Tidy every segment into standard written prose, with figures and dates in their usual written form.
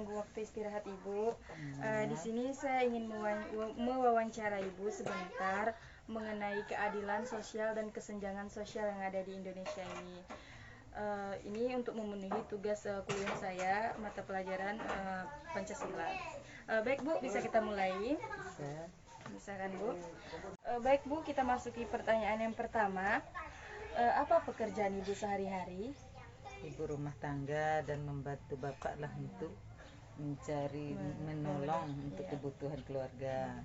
mengganggu waktu istirahat Ibu. Di sini saya ingin mewawancara Ibu sebentar mengenai keadilan sosial dan kesenjangan sosial yang ada di Indonesia ini. Ini untuk memenuhi tugas kuliah saya, mata pelajaran Pancasila. Baik Bu, bisa kita mulai? Bisa kan Bu? Baik Bu, kita masuki pertanyaan yang pertama. Apa pekerjaan Ibu sehari-hari? Ibu rumah tangga dan membantu bapak lah untuk mencari menolong untuk kebutuhan keluarga.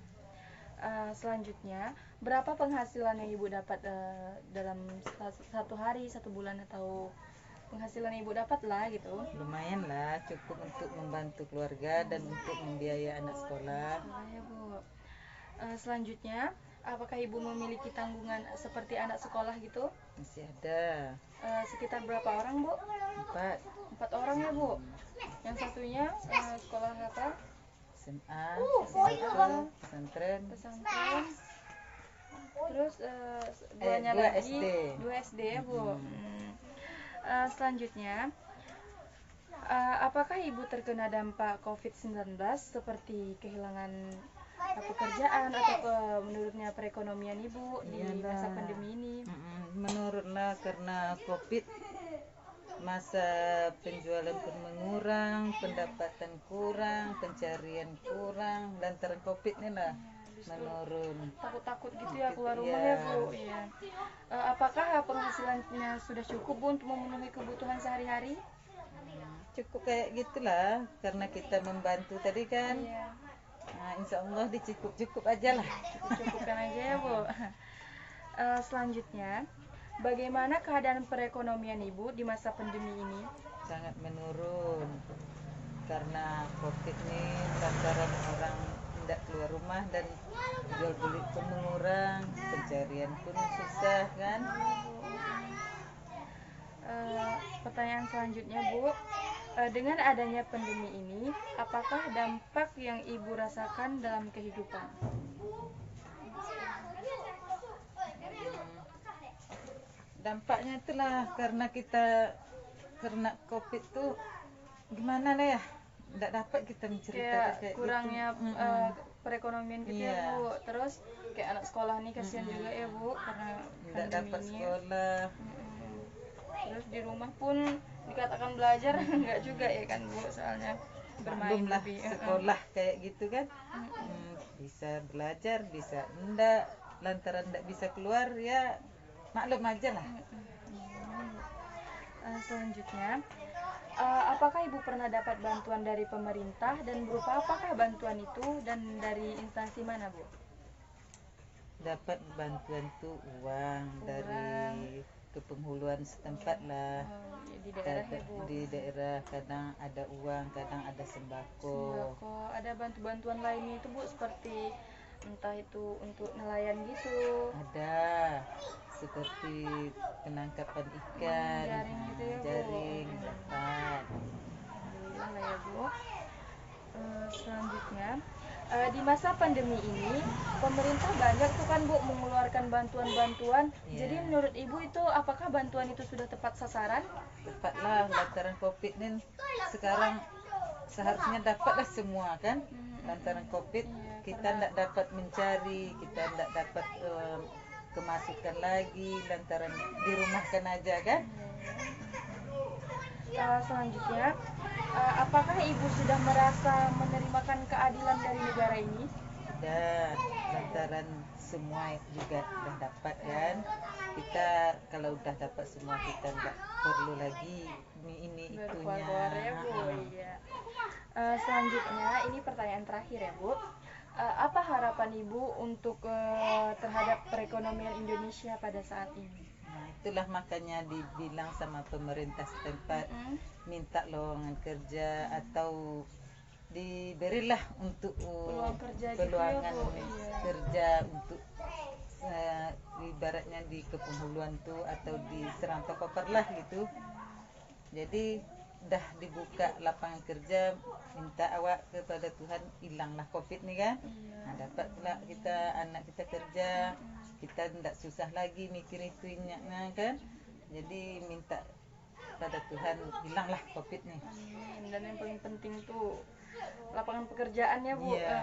Selanjutnya, berapa penghasilan yang Ibu dapat dalam satu hari, satu bulan, atau penghasilan yang Ibu dapat lah gitu? Lumayan lah, cukup untuk membantu keluarga dan untuk membiayai anak sekolah. Ya Bu. Selanjutnya, apakah Ibu memiliki tanggungan seperti anak sekolah gitu? Masih ada. Sekitar berapa orang Bu? 4. 4 orang ya Bu. Yang satunya sekolah apa? SMA, pesantren. Terus duanya dua lagi SD. 2 SD ya Bu. Selanjutnya, apakah Ibu terkena dampak COVID-19 seperti kehilangan pekerjaan atau menurutnya perekonomian Ibu di masa pandemi ini? Menurutlah karena COVID, masa penjualan pun mengurang, pendapatan kurang, pencarian kurang, lantaran COVID ini lah menurun. Takut-takut gitu ya keluar rumah ya Bu. Iya. Apakah penghasilannya sudah cukup Bu untuk memenuhi kebutuhan sehari-hari? Cukup kayak gitulah, karena kita membantu tadi kan. Iya. Insya Allah dicukup aja lah. Cukupkan aja ya Bu. Selanjutnya, bagaimana keadaan perekonomian Ibu di masa pandemi ini? Sangat menurun karena COVID ini, lantaran orang tidak keluar rumah dan jual beli pun mengurang, pencarian pun susah kan. Pertanyaan selanjutnya Bu, dengan adanya pandemi ini, apakah dampak yang Ibu rasakan dalam kehidupan? Dampaknya itulah karena kita kena COVID tuh gimana lah ya, tidak dapat kita menceritakan kayak kurangnya gitu. Perekonomian gitu ya Bu. Terus kayak anak sekolah nih kasihan juga ya Bu karena tidak dapat sekolah. Terus di rumah pun dikatakan belajar enggak juga ya kan Bu, soalnya bermain lah lebih sekolah kayak gitu kan. Bisa belajar, bisa enggak, lantaran enggak bisa keluar ya maklum aja lah. Selanjutnya, apakah Ibu pernah dapat bantuan dari pemerintah dan berupa apakah bantuan itu dan dari instansi mana Bu? Dapat bantuan tuh uang dari kepenghuluan setempat lah. Di daerah ya Bu. Di daerah kadang ada uang, kadang ada sembako. Ada bantuan lainnya itu Bu, seperti entah itu untuk nelayan gitu. Ada seperti penangkapan ikan, jaring gitu ya Bu. Jaring dapat. Alhamdulillah lah ya Bu. Selanjutnya, di masa pandemi ini pemerintah banyak tuh kan Bu mengeluarkan bantuan-bantuan. Jadi menurut Ibu itu apakah bantuan itu sudah tepat sasaran? Tepat lah, lantaran COVID ini sekarang seharusnya dapatlah semua kan. Lantaran COVID kita tidak dapat mencari, kita tidak dapat kemasukan lagi, lantaran dirumahkan aja kan. Selanjutnya, apakah Ibu sudah merasa menerimakan keadilan dari negara ini? Sudah, lantaran semua juga sudah dapat kan. Kita kalau sudah dapat semua, kita tidak perlu lagi ini itunya. Ya, Bu. Iya. Selanjutnya, ini pertanyaan terakhir ya Bu. Apa harapan Ibu untuk terhadap perekonomian Indonesia pada saat ini? Itulah makanya dibilang sama pemerintah setempat, minta lowongan kerja atau diberilah untuk peluang kerja peluangan gitu ya, Bu. Kerja untuk ibaratnya di kepenghuluan tuh atau di Serantau Koper lah gitu. Jadi dah dibuka lapangan kerja, minta awak kepada Tuhan hilanglah COVID nih kan. Dapat pula kita anak kita kerja, kita tidak susah lagi mikir itunya kan. Jadi minta pada Tuhan hilanglah COVID nih. Amin. Dan yang paling penting tuh lapangan pekerjaannya Bu. Iya.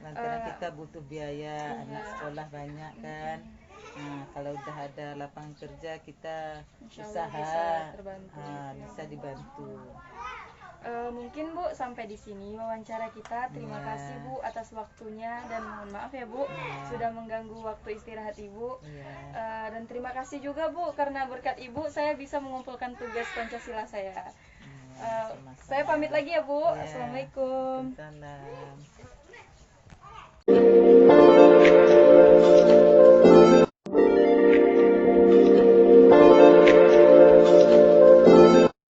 Lantaran kita butuh biaya, iya. anak sekolah banyak kan. Nah, kalau udah ada lapangan kerja kita Insya Allah usaha bisa terbantu. bisa dibantu. Mungkin Bu sampai di sini wawancara kita. Terima Iya. kasih Bu atas waktunya dan mohon maaf ya Bu sudah mengganggu waktu istirahat Ibu. Iya. Dan terima kasih juga Bu karena berkat Ibu saya bisa mengumpulkan tugas Pancasila saya. Sama-sama. Saya pamit lagi ya Bu. Iya. Assalamualaikum. Waalaikumsalam.